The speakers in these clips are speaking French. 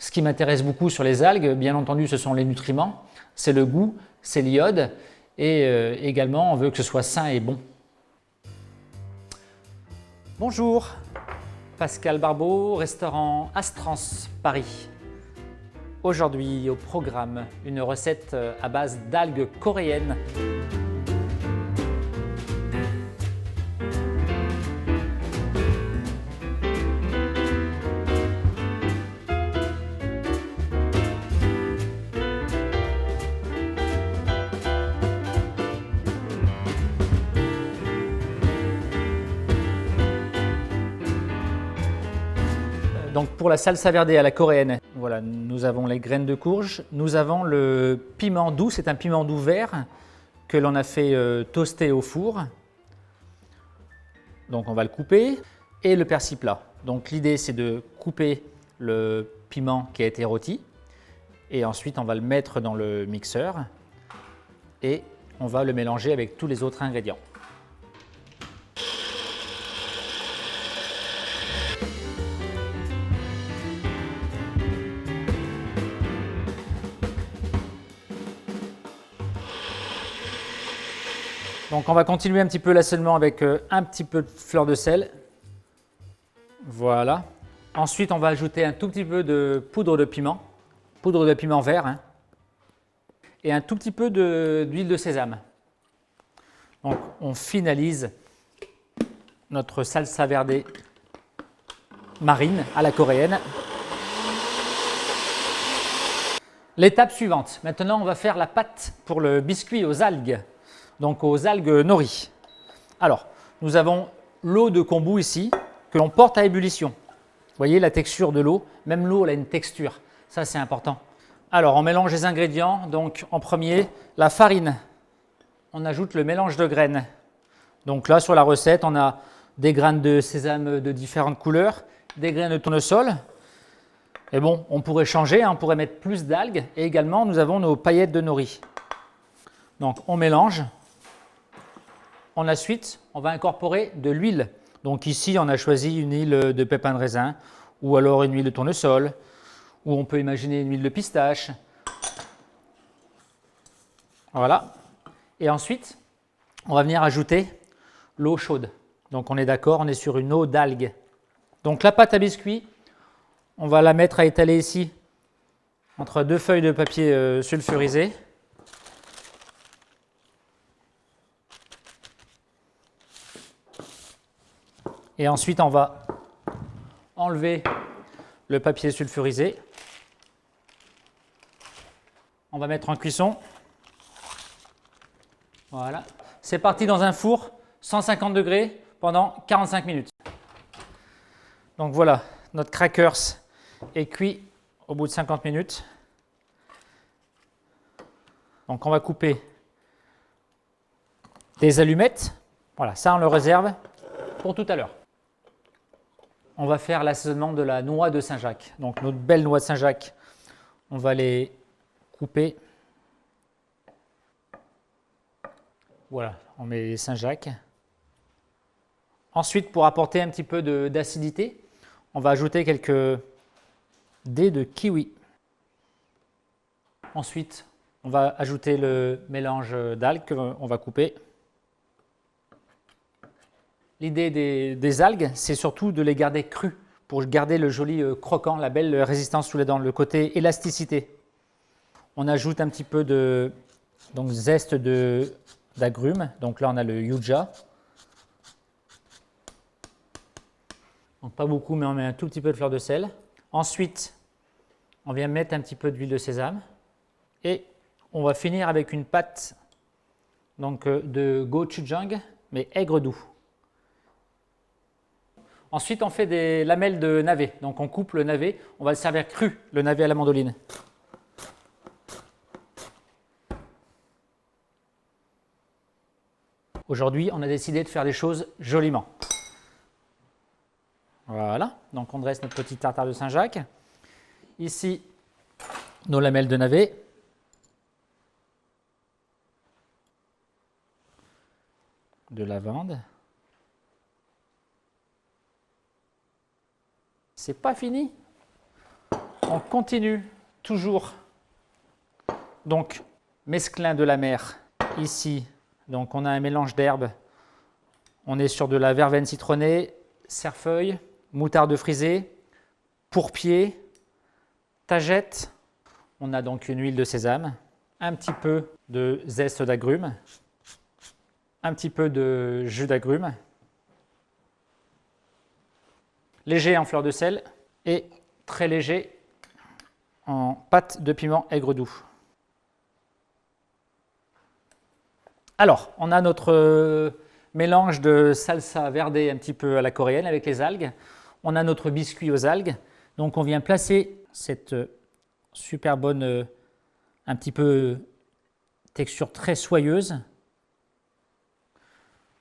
Ce qui m'intéresse beaucoup sur les algues, bien entendu, ce sont les nutriments, c'est le goût, c'est l'iode et également on veut que ce soit sain et bon. Bonjour, Pascal Barbeau, restaurant Astrance, Paris. Aujourd'hui au programme, une recette à base d'algues coréennes. Donc pour la salsa verde à la coréenne, voilà, nous avons les graines de courge, nous avons le piment doux, c'est un piment doux vert que l'on a fait toaster au four. Donc on va le couper et le persil plat. Donc l'idée c'est de couper le piment qui a été rôti et ensuite on va le mettre dans le mixeur et on va le mélanger avec tous les autres ingrédients. Donc on va continuer un petit peu l'assaisonnement avec un petit peu de fleur de sel. Voilà. Ensuite on va ajouter un tout petit peu de poudre de piment vert hein, et un tout petit peu d'huile de sésame. Donc on finalise notre salsa verde marine à la coréenne. L'étape suivante, maintenant on va faire la pâte pour le biscuit aux algues. Donc aux algues nori. Alors, nous avons l'eau de kombu ici, que l'on porte à ébullition. Vous voyez la texture de l'eau, même l'eau elle a une texture, ça c'est important. Alors, on mélange les ingrédients, donc en premier, la farine. On ajoute le mélange de graines. Donc là, sur la recette, on a des graines de sésame de différentes couleurs, des graines de tournesol. Et bon, on pourrait changer, hein, on pourrait mettre plus d'algues. Et également, nous avons nos paillettes de nori. Donc, on mélange. Ensuite, on va incorporer de l'huile. Donc ici, on a choisi une huile de pépins de raisin ou alors une huile de tournesol ou on peut imaginer une huile de pistache. Voilà. Et ensuite, on va venir ajouter l'eau chaude. Donc on est d'accord, on est sur une eau d'algue. Donc la pâte à biscuits, on va la mettre à étaler ici entre deux feuilles de papier sulfurisé. Et ensuite, on va enlever le papier sulfurisé. On va mettre en cuisson. Voilà. C'est parti dans un four, 150 degrés pendant 45 minutes. Donc voilà, notre crackers est cuit au bout de 50 minutes. Donc on va couper des allumettes. Voilà, ça on le réserve pour tout à l'heure. On va faire l'assaisonnement de la noix de Saint-Jacques. Donc notre belle noix de Saint-Jacques, on va les couper. Voilà, on met les Saint-Jacques. Ensuite, pour apporter un petit peu d'acidité, on va ajouter quelques dés de kiwi. Ensuite, on va ajouter le mélange d'algues qu'on va couper. L'idée des algues, c'est surtout de les garder crues pour garder le joli croquant, la belle résistance sous les dents, le côté élasticité. On ajoute un petit peu de zeste d'agrumes. Donc là, on a le yuja. Donc pas beaucoup, mais on met un tout petit peu de fleur de sel. Ensuite, on vient mettre un petit peu d'huile de sésame. Et on va finir avec une pâte de gochujang, mais aigre doux. Ensuite, on fait des lamelles de navet. Donc, on coupe le navet. On va le servir cru, le navet à la mandoline. Aujourd'hui, on a décidé de faire des choses joliment. Voilà. Donc, on dresse notre petit tartare de Saint-Jacques. Ici, nos lamelles de navet. De lavande. C'est pas fini. On continue toujours. Donc, mesclin de la mer, ici. Donc, on a un mélange d'herbes. On est sur de la verveine citronnée, cerfeuil, moutarde frisée, pourpier, tagette. On a donc une huile de sésame, un petit peu de zeste d'agrumes, un petit peu de jus d'agrumes, léger en fleur de sel et très léger en pâte de piment aigre doux. Alors, on a notre mélange de salsa verde un petit peu à la coréenne avec les algues. On a notre biscuit aux algues. Donc, on vient placer cette super bonne, un petit peu texture très soyeuse.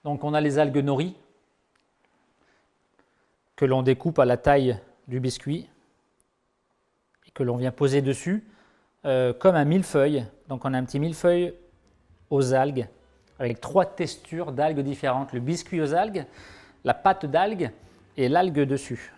Donc, on a les algues nori que l'on découpe à la taille du biscuit et que l'on vient poser dessus comme un millefeuille. Donc, on a un petit millefeuille aux algues avec 3 textures d'algues différentes. Le biscuit aux algues, la pâte d'algues et l'algue dessus.